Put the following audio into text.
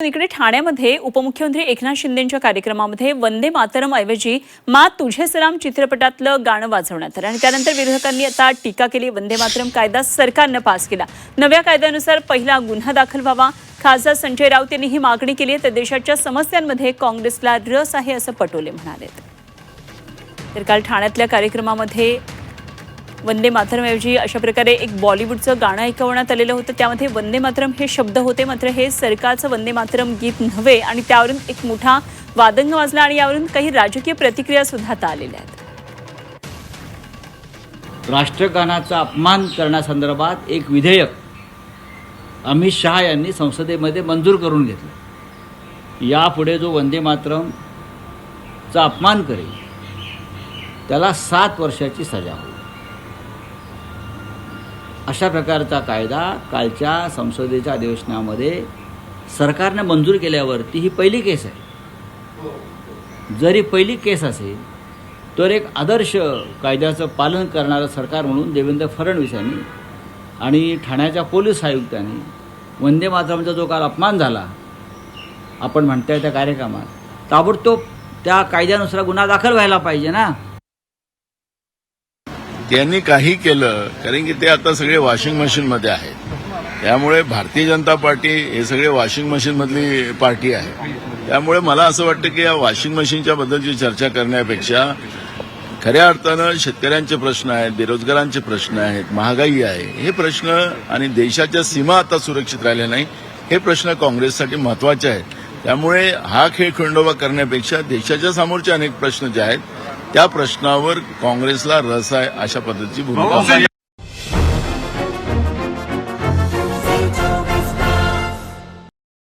इकडे ठाण्यामध्ये उपमुख्यमंत्री एकनाथ शिंदेंच्या कार्यक्रमामध्ये वंदे मातरम ऐवजी मा तुझे सलाम चित्रपटातलं गाणं वाजवण्यात आलं आणि त्यानंतर विरोधकांनी आता टीका केली। वंदे मातरम कायदा सरकारनं पास केला। नव्या कायद्यानुसार पहिला गुन्हा दाखल व्हावा। खासदार संजय राऊत यांनी ही मागणी केली आहे। तर देशाच्या समस्यांमध्ये काँग्रेसला रस आहे असं पटोले म्हणाले। तर काल ठाण्यातल्या कार्यक्रमामध्ये वंदे मातरम ऐवजी अशा प्रकारे एक बॉलिवूडचं गाणं ऐकवण्यात आलेलं होतं। त्यामध्ये वंदे मातरम हे शब्द होते, मात्र हे सरकारचं वंदे मातरम गीत नव्हे आणि त्यावरून एक मोठा वादंग वाजला आणि यावरून काही राजकीय प्रतिक्रिया सुद्धा आता आलेल्या आहेत। राष्ट्रगानाचा अपमान करण्यासंदर्भात एक विधेयक अमित शहा यांनी संसदेमध्ये मंजूर करून घेतलं। यापुढे जो वंदे मातरमचा अपमान करेल त्याला 7 वर्षाची सजा होईल। अशा प्रकारचा कायदा कालच्या संसदेच्या अधिवेशनामध्ये सरकारने मंजूर केल्यावरती ही पहिली केस आहे। जरी पहिली केस असेल तर एक आदर्श कायद्याचं पालन करणारं सरकार म्हणून देवेंद्र फडणवीस यांनी आणि ठाण्याच्या पोलीस आयुक्तांनी वंदे मातरमचा जो काल अपमान झाला आपण म्हणताय त्या कार्यक्रमात ताबडतोब त्या कायद्यानुसार गुन्हा दाखल व्हायला पाहिजे ना। त्यांनी काही केलं कारण की ते आता सगळे वॉशिंग मशीनमध्ये आहेत। त्यामुळे भारतीय जनता पार्टी हे सगळे वॉशिंग मशीन मधली पार्टी आहे। त्यामुळे मला असं वाटतं की या वॉशिंग मशीनच्या बद्दलची चर्चा करण्यापेक्षा खऱ्या अर्थानं शेतकऱ्यांचे प्रश्न आहेत, बेरोजगारांचे प्रश्न आहेत, महागाई आहे, हे प्रश्न आणि देशाच्या सीमा आता सुरक्षित राहिल्या नाही, हे प्रश्न काँग्रेससाठी महत्वाचे आहेत। त्यामुळे हा खेळ खंडोबा करण्यापेक्षा देशाच्या समोरचे अनेक प्रश्न जे आहेत त्या प्रश्नावर काँग्रेसला रस आहे अशा पद्धतीची भूमिका